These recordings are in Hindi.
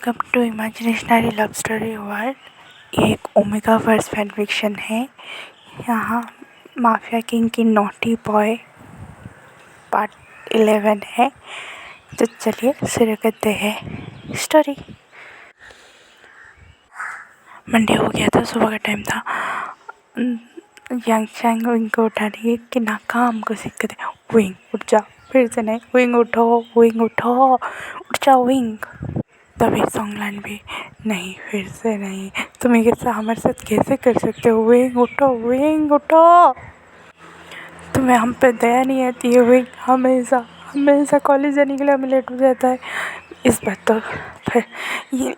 Welcome to imaginationary love story world. ये एक ओमेगा वर्स फैन फिक्शन है। यहाँ माफिया किंग की नॉटी बॉय पार्ट 11 है। तो चलिए शुरू करते हैं स्टोरी। मंडे हो गया था, सुबह का टाइम था। यांग चैंग विंग को उठा रही है कि ना काम को सीख कर दे। विंग उठ जा, फिर से नहीं, विंग उठो, विंग उठो, उठ जाओ विंग। तभी सॉन्गलाइन भी नहीं, फिर से नहीं, तुम ये हमारे साथ कैसे कर सकते हो विंग उठो, विंग उठो। तुम्हें हम पे दया नहीं आती है विंग, हमेशा हमेशा कॉलेज जाने के लिए हमें लेट हो जाता है। इस बार तो फिर ये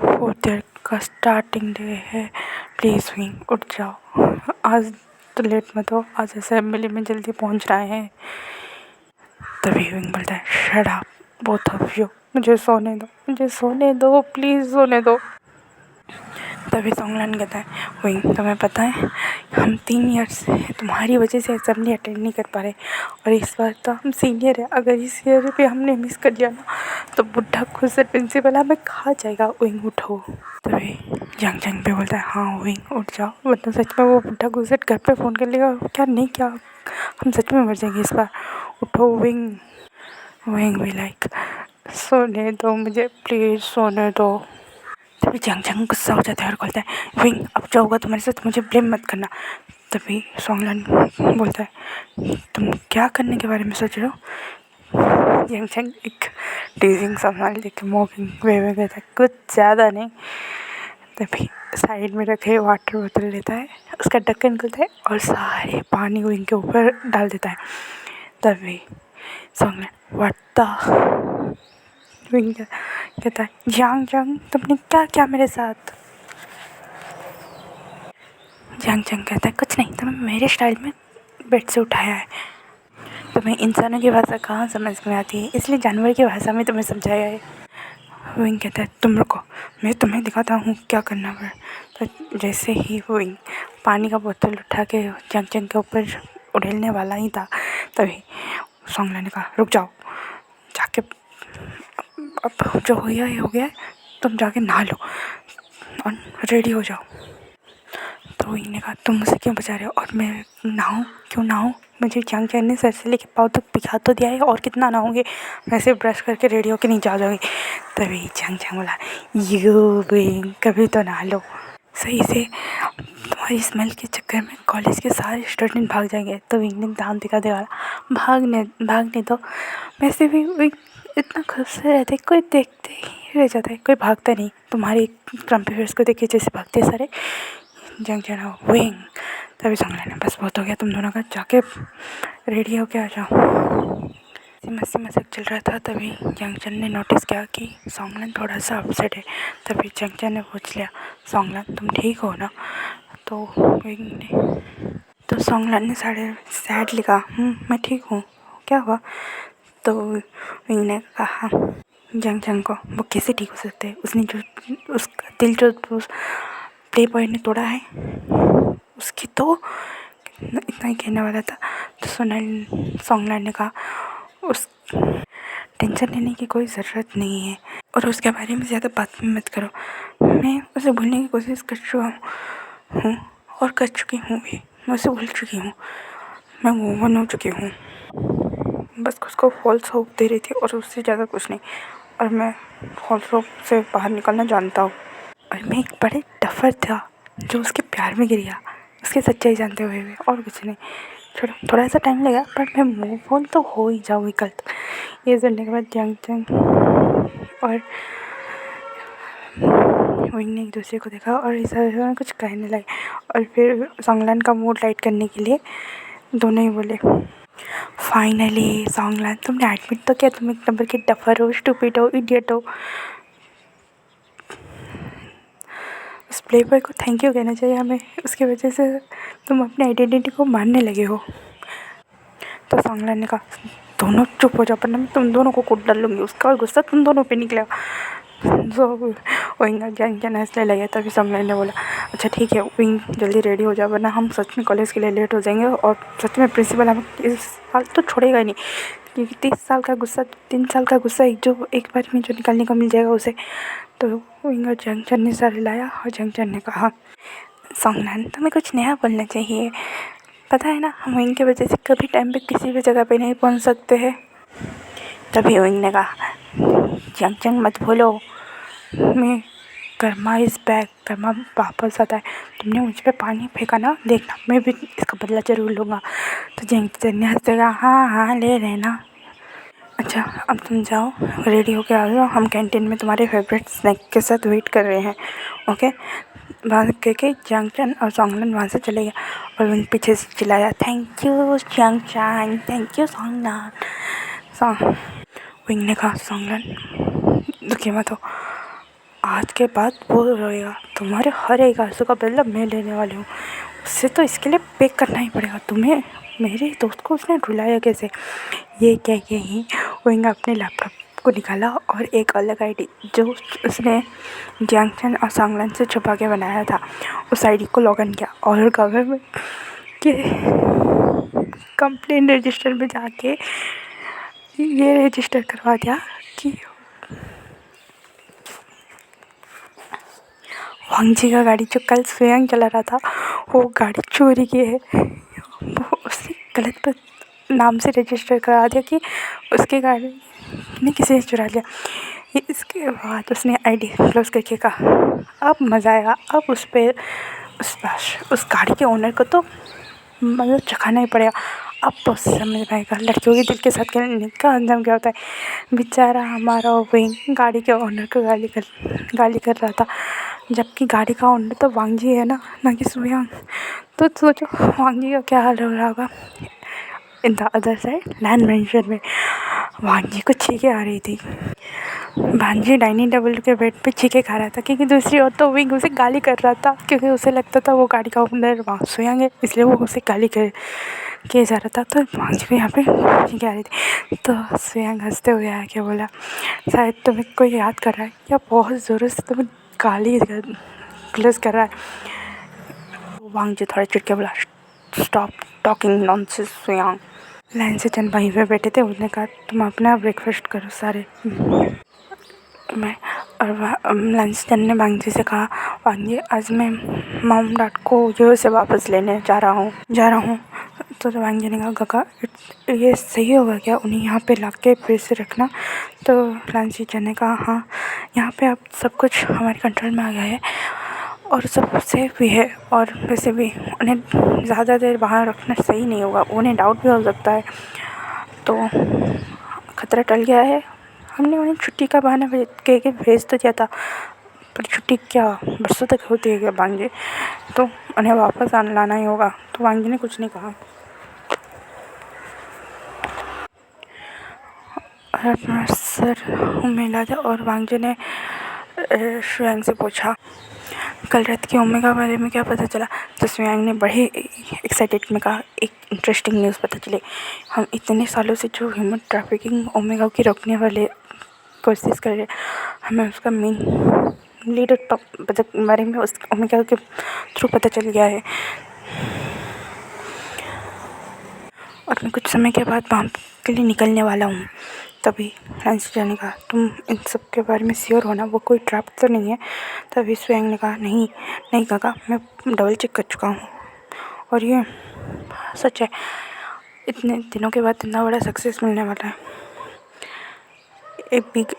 4th ईयर का स्टार्टिंग डे है, प्लीज़ विंग उठ जाओ, आज तो लेट मत हो, आज असेंबली में जल्दी पहुंच रहे हैं। तभी विंग बोलता है shut up both of you, मुझे सोने दो, मुझे सोने दो, प्लीज़ सोने दो। तभी सॉन्गलाइन कहता है विंग तुम्हें पता है हम 3 ईयर से तुम्हारी वजह से असेंबली अटेंड नहीं कर पा रहे, और इस बार तो हम सीनियर है, अगर इस ईयर भी हमने मिस कर लिया ना तो बुढ़ा खुद से प्रिंसिपल हमें खा जाएगा, विंग उठो। तभी जंग जंग पे बोलता है हाँ विंग उठ जाओ, वरना सच में वो बुढ़ा खुद से घर पे फ़ोन कर लेगा, क्या नहीं क्या हम सच में मर जाएंगे इस बार, उठो विंग। विंग भी लाइक सोने दो मुझे, प्लीज़ सोने दो। तभी जंग जंग गुस्सा हो जाता है और बोलता है विंग अब जो होगा तुम्हारे साथ मुझे ब्लेम मत करना। तभी सॉन्गलाइन बोलता है तुम क्या करने के बारे में सोच रहे हो। जंग जंग एक टीजिंग संभाल लेके मॉकिंग वे में कहता है कुछ ज़्यादा नहीं। तभी साइड में रखे वाटर बोतल लेता है, उसका ढक्कन खुलता है और सारे पानी विंग के ऊपर डाल देता है। तभी सॉन्गलाइन व्हाट द विंग कहता है जंग जंग तुमने क्या किया मेरे साथ। जंग जंग कहता है कुछ नहीं, तुम्हें मेरे स्टाइल में बेड से उठाया है, तुम्हें इंसानों की भाषा कहाँ समझ में आती है, इसलिए जानवर की भाषा में तुम्हें समझाया है। विंग कहता है तुम रुको, मैं तुम्हें दिखाता हूँ क्या करना है। तो जैसे ही विंग पानी का बोतल उठा के जंग जंग के ऊपर उड़ेलने वाला ही था, तभी सॉन्गलाइन ने कहा रुक जाओ, जाके अब जो हो गया है, तुम जाके नहा लो और रेडी हो जाओ। तो विंग ने कहा तुम मुझे क्यों बचा रहे हो, और मैं नहाऊँ, क्यों नहाऊँ, मुझे जंग जंग ने सर से लेके पाँव तक पिघा तो दिया है, और कितना नहाऊंगे, वैसे ब्रश करके रेडी होके नीचे आ जाओगे। तभी जंग जंग बोला यू विंग कभी तो नहा लो, सही से तुम्हारी स्मेल के चक्कर में कॉलेज के सारे स्टूडेंट भाग जाएंगे। तो विंग ने दांत दिखा दिया भागने दो, वैसे भी विंग इतना खुश से रहते, कोई देखते ही रह जाता है, कोई भागता नहीं, तुम्हारी क्रम्पी फेस को देखिए जैसे भागते सारे। जंग जंग विंग। तभी सॉन्गलाइन बस बहुत हो गया तुम दोनों का, जाके रेडी होके आ जाओ। मस्ती मजाक चल रहा था। तभी जंगचन ने नोटिस किया कि सॉन्गलाइन थोड़ा सा अपसेट है। तभी जंगचन ने पूछ लिया सॉन्गलाइन तुम ठीक हो ना। तो विंग ने तो सॉन्गलाइन ने साढ़े सैड लिखा मैं ठीक हूँ, क्या हुआ। तो विंग ने कहा जंगचन को वो कैसे ठीक हो सकते हैं, उसने जो उसका दिल जो प्ले बॉय ने तोड़ा है उसकी, तो इतना ही कहने वाला था। तो सॉन्गलाइन ने कहा उस टेंशन लेने की कोई ज़रूरत नहीं है, और उसके बारे में ज़्यादा बात भी मत करो, मैं उसे भूलने की कोशिश कर चुका हूँ और कर चुकी हूँ भी, मैं उसे भूल चुकी हूँ, मैं मूव ऑन हो चुकी हूँ, बस उसको फॉल्स होप दे रही थी और उससे ज़्यादा कुछ नहीं, और मैं फॉल्स होप से बाहर निकलना जानता हूँ, और मैं एक बड़े टफर था जो उसके प्यार में गिर गया, उसकी सच्चाई जानते हुए भी, और कुछ नहीं। छोड़ो थोड़ा सा टाइम लगेगा पर मैं मूव ऑन तो हो ही जाऊँगी कल तक। ये सुनने के बाद जंग और विंग ने एक दूसरे को देखा और इस में कुछ कहने लगे, और फिर सॉन्गलाइन का मूड लाइट करने के लिए दोनों ही बोले फाइनली सॉन्गलाइन तुमने एडमिट तो किया तुम एक नंबर की डफर हो, स्टूपिड हो, इडियट हो। उस प्ले बॉय को थैंक यू कहना चाहिए हमें, उसकी वजह से तुम अपनी आइडेंटिटी को मानने लगे हो। तो सॉन्गलाइन ने कहा दोनों चुप हो जाओ वरना मैं तुम दोनों को कूट डालूंगी, उसका गुस्सा तुम दोनों पे निकलेगा। तो विंग जंग हंसने लगे। तभी सॉन्गलाइन ने बोला अच्छा ठीक है विंग, जल्दी रेडी हो जाओ वरना हम सच में कॉलेज के लिए लेट हो जाएंगे और सच में प्रिंसिपल हमें इस साल तो छोड़ेगा ही नहीं, क्योंकि 30 साल का गुस्सा, 3 साल का गुस्सा एक बार में जो निकालने को मिल जाएगा उसे। तो विंग और जंगचन ने सर हिलाया और जंगचन ने कहा, सोंगनान तुम्हें कुछ नया बोलना चाहिए, पता है ना हम विंग की वजह से कभी टाइम पे किसी भी जगह पे नहीं पहुंच सकते हैं। तभी विंग ने कहा, जंगचन मत भूलो, मैं कर्मा इस बैग, कर्मा वापस आता है, तुमने मुझ पे पानी फेंका ना, देखना मैं भी इसका बदला ज़रूर लूँगा। तो जंगचन ने हंसते कहा, हाँ हाँ ले लेना। अच्छा अब तुम जाओ रेडी होके आ जाओ, हम कैंटीन में तुम्हारे फेवरेट स्नैक के साथ वेट कर रहे हैं, ओके। वहाँ कह के जंगचन और सोंगनान वहाँ से चले गए और विंग पीछे से चिल्लाया, thank you Jungchan, thank you Songnan. Wing ने कहा, सोंगनान दुखी मत हो, आज के बाद वो रोएगा, तुम्हारे हर एक आंसू का बदला मैं लेने वाली हूँ, उससे तो इसके लिए पे करना ही पड़ेगा तुम्हें, मेरे दोस्त को उसने रुलाया कैसे। ये कह के ही विंग अपने लैपटॉप को निकाला और एक अलग आईडी जो उसने जंगचन और सोंगनान से छुपा के बनाया था, उस आईडी को लॉगिन किया और गवर्नमेंट के कंप्लेन रजिस्टर में जाके ये रजिस्टर करवा दिया कि वांगजी का गाड़ी जो कल स्वयं चला रहा था वो गाड़ी चोरी की है, वो उसने गलत पर नाम से रजिस्टर करा दिया कि उसकी गाड़ी ने किसी ने चुरा लिया। इसके बाद उसने आईडी क्लोज करके कहा, अब मज़ा आएगा, अब उस गाड़ी के ओनर को तो मतलब चखाना ही पड़ेगा, अब तो समझ में आएगा लड़कियों के दिल के साथ खेलने का अंजाम क्या होता है। बेचारा हमारा विंग गाड़ी के ओनर को गाली कर रहा था, जबकि गाड़ी का ओनर तो वांगजी है ना कि सुयांग। तो सोचो वांगजी का क्या हाल हो रहा होगा। In the other side land mention में वांगजी को छींके आ रही थी। वांगजी डाइनिंग टेबल के बेड पे छींके खा रहा था, क्योंकि दूसरी ओर तो विंग उसे गाली कर रहा था, क्योंकि उसे लगता था वो गाड़ी का ओनर सुयांग है, इसलिए वो उसे गाली किया जा रहा था। तो वांगजी को यहाँ पे छींके आ रही थी। तो सुयांग हंसते हुए आके बोला, शायद तुम्हें कोई याद कर रहा है या बहुत ज़ोरों से तुम्हें गाली क्लोज कर रहा है। वांगजी थोड़ा चिढ़ के बोला, stop talking nonsense Suyang. Line से चंद वहीं पे बैठे थे, उसने कहा तुम अपना ब्रेकफास्ट करो सारे। मैं और लाइन से चंद ने वांगजी से कहा, वांगजी आज मैं मॉम डैड को यूएस से वापस लेने जा रहा हूँ। तो वांगजी ने कहा, काका ये सही होगा क्या, उन्हें यहाँ पे ला के फिर से रखना। तो लाइन से चंद ने कहा, हाँ यहाँ पे अब सब कुछ हमारे कंट्रोल में आ गया है और सब सेफ भी है, और वैसे भी उन्हें ज़्यादा देर बाहर रखना सही नहीं होगा, उन्हें डाउट भी हो सकता है, तो खतरा टल गया है। हमने उन्हें छुट्टी का बहाना कह के भेज तो दिया था, पर छुट्टी क्या बरसों तक होती है क्या वांगजी, तो उन्हें वापस लाना ही होगा। तो वांगजी ने कुछ नहीं कहा और अपना सर मिला था और वांगजी ने सुयांग से पूछा, कल रात की ओमेगा बारे में क्या पता चला। तो सुयांग ने बड़े एक्साइटेड में कहा, एक इंटरेस्टिंग न्यूज़ पता चली, हम इतने सालों से जो ह्यूमन ट्रैफिकिंग ओमेगा की रोकने वाले कोशिश कर रहे हैं, हमें उसका मेन लीडर बारे में उस ओमेगा के थ्रू पता चल गया है, और मैं कुछ समय के बाद वहाँ के लिए निकलने वाला हूँ। तभी लाइन्स ने कहा, तुम इन सब के बारे में श्योर हो ना, वो कोई ट्रैप तो नहीं है। तभी सुयांग ने कहा, नहीं काका, मैं डबल चेक कर चुका हूँ और ये सच है, इतने दिनों के बाद इतना बड़ा सक्सेस मिलने वाला है, एक बिग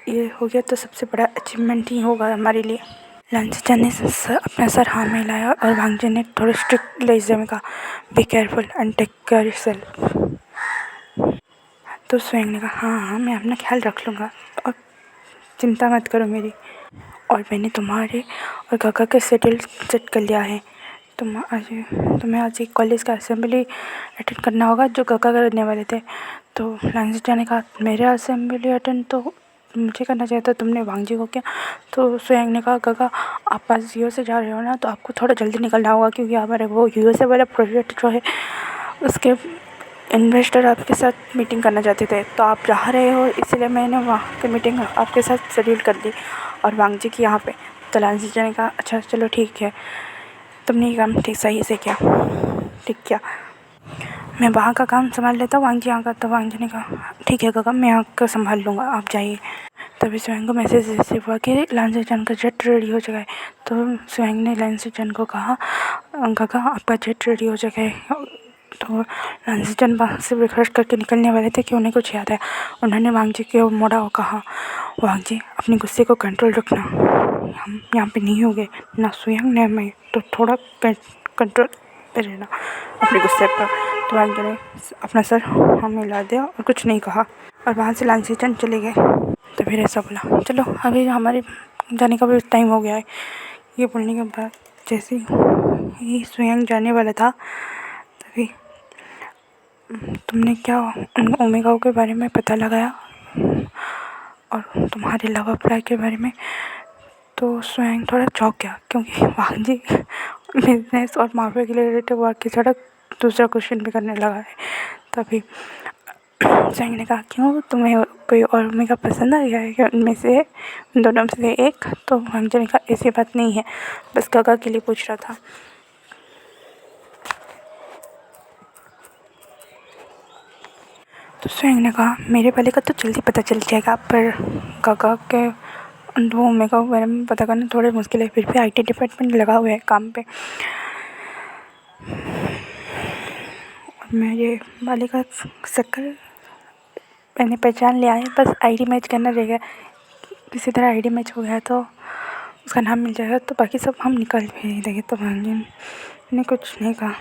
ये हो गया तो सबसे बड़ा अचीवमेंट ही होगा हमारे लिए। लाइन्स ने अपना सर हाँ में हिलाया और वांगजी ने थोड़े स्ट्रिक्ट लहजे में कहा, be careful and take care yourself. तो सुयांग ने कहा, हाँ मैं अपना ख्याल रख लूँगा और चिंता मत करो मेरी, और मैंने तुम्हारे और काका का शेड्यूल सेट कर लिया है, तुम्हें आज एक कॉलेज का असेंबली अटेंड करना होगा जो काका करने वाले थे। तो लाइन्स ने कहा, मेरे असेंबली अटेंड तो मुझे करना चाहिए था, तुमने वांगजी को क्या। तो सुयांग ने कहा, काका आप आज यूएस से जा रहे हो ना, तो आपको थोड़ा जल्दी निकलना होगा, क्योंकि हमारे वो यूएस वाला प्रोजेक्ट जो है उसके इन्वेस्टर आपके साथ मीटिंग करना चाहते थे, तो आप जा रहे हो, इसलिए मैंने वहाँ की मीटिंग आपके साथ शेड्यूल कर दी और वांगजी की यहाँ पे। तो लालची ने कहा अच्छा चलो ठीक है, तुमने ये काम ठीक सही से किया, ठीक किया, मैं वहाँ का काम संभाल लेता हूँ, वांगजी यहाँ का। तो वांगजी ने कहा ठीक है काका, मैं यहाँ का संभाल लूँगा, आप जाइए। तभी स्वयं को मैसेज रिसीव हुआ कि लालची का जेट रेडी हो चुका है। तो स्वयं ने लालची को कहा काका आपका जेट रेडी हो चुका है। तो लालची वहाँ से ब्रेकफास्ट करके निकलने वाले थे कि उन्हें कुछ याद आया। उन्होंने वांगजी की ओर मुड़ा और कहा वांगजी अपने गुस्से को कंट्रोल रखना, हम यहाँ पे नहीं होंगे, ना स्वयं ना मैं, तो थोड़ा कंट्रोल पे रहना अपने गुस्से पर। तो वांगजी ने अपना सर हमें मिला दिया और कुछ नहीं कहा और वहाँ से लालची चले गए। तो फिर ऐसा बोला चलो अभी हमारे जाने का भी टाइम हो गया है। ये बोलने के बाद जैसे ही स्वयं जाने वाला था तभी तुमने क्या ओमेगा के बारे में पता लगाया और तुम्हारे लव अप्लाई के बारे में। तो स्वयं थोड़ा चौंक गया क्योंकि वांगजी बिजनेस और माफिया के रिलेटेड वर्क की सड़क दूसरा क्वेश्चन भी करने लगा है। तभी स्वयं ने कहा क्यों तुम्हें कोई और ओमेगा पसंद आ गया है क्या उनमें से, उन दोनों में से एक। तो वांगजी ने कहा ऐसी बात नहीं है, बस काका के लिए पूछ रहा था। तो स्वयं ने कहा मेरे वाले का तो जल्दी पता चल जाएगा, पर काका के दो ओमेगा के बारे में पता करना थोड़े मुश्किल है, फिर भी IT डिपार्टमेंट लगा हुआ है काम पे। मेरे वाले का शक्ल मैंने पहचान लिया है, बस ID मैच करना रह गया। किसी तरह ID मैच हो गया तो उसका नाम मिल जाएगा तो बाकी सब हम निकाल भी देंगे। तो वांगजी ने कुछ नहीं कहा।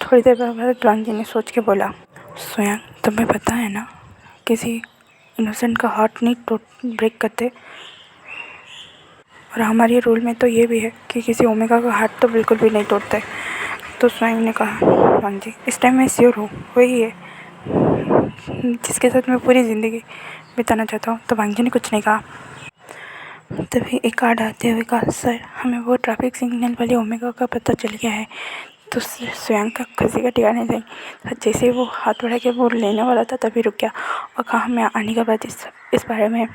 थोड़ी देर बाद वांगजी ने सोच के बोला स्वयं तुम्हें पता है ना किसी इनोसेंट का हार्ट नहीं ब्रेक करते, और हमारे रूल में तो ये भी है कि किसी ओमेगा का हार्ट तो बिल्कुल भी नहीं तोड़ते। तो स्वयं ने कहा वांगजी इस टाइम मैं श्योर हूँ वही है जिसके साथ मैं पूरी ज़िंदगी बिताना चाहता हूँ। तो वांगजी ने कुछ नहीं कहा। तभी एक गार्ड आते हुए कहा सर हमें वो ट्रैफिक सिग्नल वाले ओमेगा का पता चल गया है। तो स्वयं का खुशी का ठिकाना नहीं। जैसे वो हाथ बढ़ा के वो लेने वाला था तभी रुक गया और कहा मैं आने के बाद इस बारे में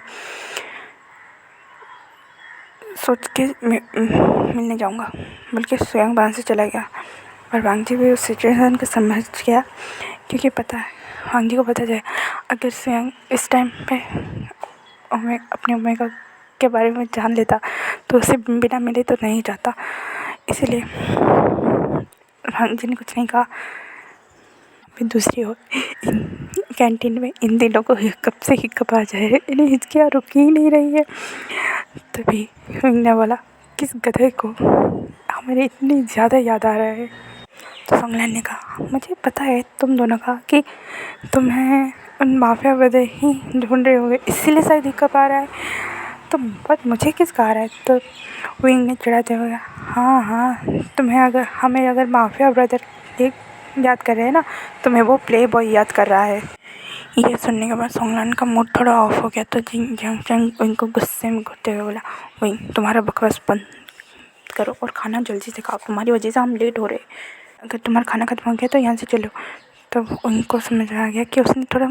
सोच के मिलने जाऊंगा, बल्कि स्वयं वहाँ से चला गया। और वांगजी भी उस सिचुएशन को समझ गया क्योंकि पता है वांगजी को पता है अगर स्वयं इस टाइम पे अपने ओमेगा के बारे में जान लेता तो उसे बिना मिले तो नहीं जाता। इसीलिए वांगजी ने कुछ नहीं कहा। फिर दूसरी ओर कैंटीन में इन दिनों को कब से हिक्कप आ जाए, इन्हें हिचकियाँ रुक ही नहीं रही है। तभी ने बोला किस गधे को हमारे इतनी ज़्यादा याद आ रहा है। तो सोंगलान ने कहा मुझे पता है तुम दोनों का कि तुम्हें उन माफिया वाले ही ढूंढ रहे होंगे, इसीलिए शायद हिक्कप आ रहा है, तो बट मुझे किस का आ रहा है। तो विंग ने चिढ़ाते हुए हाँ हमें अगर माफिया ब्रदर याद कर रहे हैं ना, तुम्हें वो प्ले बॉय याद कर रहा है। ये सुनने के बाद सोंगलान का मूड थोड़ा ऑफ हो गया। तो जिंग उनको गुस्से में घुटते हुए बोला वही तुम्हारा बकवास बंद करो और खाना जल्दी से खाओ, तुम्हारी वजह से हम लेट हो रहे, अगर तुम्हारा खाना खत्म हो गया तो यहाँ से चलो। तो उनको समझ आ गया कि उसने थोड़ा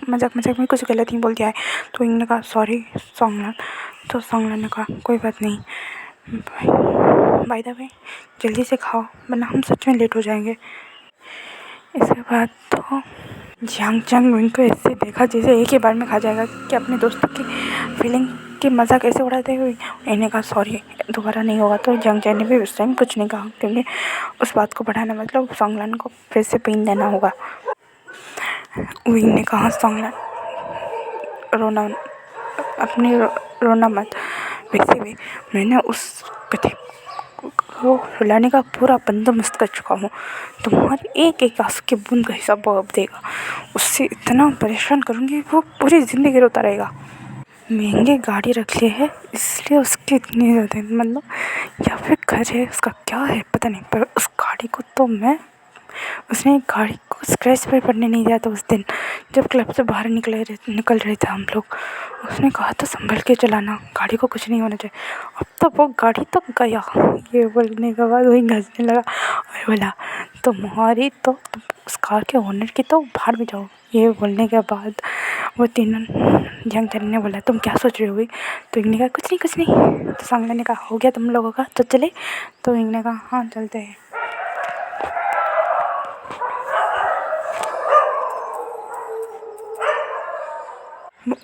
मजाक में कुछ गलत ही बोल दिया है। तो इन्होंने कहा सॉरी सोंगलान। तो सोंगलान ने कहा कोई बात नहीं, बाय द वे जल्दी से खाओ वरना हम सच में लेट हो जाएंगे। इसके बाद तो जियांग विंग को ऐसे देखा जैसे एक ही बार में खा जाएगा कि अपने दोस्तों की फीलिंग की मजाक ऐसे उड़ाते हुए इन्हें कहा सॉरी दोबारा नहीं होगा। तो जियांग ने भी उस टाइम कुछ नहीं कहा क्योंकि उस बात को बढ़ाना मतलब सोंगलान को फिर से पेन देना होगा। विंग ने कहा सोंगलान रोना रोना मत, वैसे भी मैंने उस गधे को रुलाने का पूरा बंदोबस्त कर चुका हूँ, तुम्हारी एक एक आंसू की बूंद का हिसाब वो अब देगा, उससे इतना परेशान करूँगी वो पूरी ज़िंदगी रोता रहेगा। महंगी गाड़ी रख ली है इसलिए उसकी इतनी ज़्यादा मतलब या फिर घर है उसका क्या है पता नहीं, पर उस गाड़ी को तो मैं उसने गाड़ी को स्क्रैच पे पड़ने नहीं दिया था। उस दिन जब क्लब से बाहर निकल रहे थे हम लोग, उसने कहा था संभल के चलाना, गाड़ी को कुछ नहीं होना चाहिए। अब तो वो गाड़ी तो गया। ये बोलने के बाद वही घसने लगा और बोला तुम्हारी तो उस कार के ओनर की तो बाहर में जाओ, ये बोलने के बाद वो तीनों यंग जन ने बोला तुम क्या सोच रही होगी। तो इन्होंने कहा कुछ नहीं कुछ नहीं। तो सांगला ने कहा हो गया तुम लोगों का तो चले। तो इन्होंने कहा हाँ चलते हैं।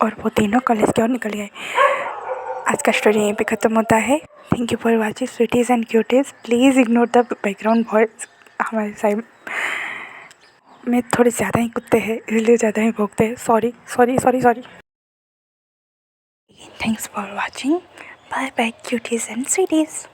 और वो तीनों कॉलेज की ओर निकल गए। आज का स्टोरी यहीं पे ख़त्म होता है। Thank you for watching sweeties and cuties. Please ignore the background voice. हमारे साइड में थोड़े ज़्यादा ही कुत्ते हैं इसलिए ज़्यादा ही भौंकते हैं। Sorry sorry sorry sorry. Thanks for watching. Bye bye cuties and स्वीटीज़।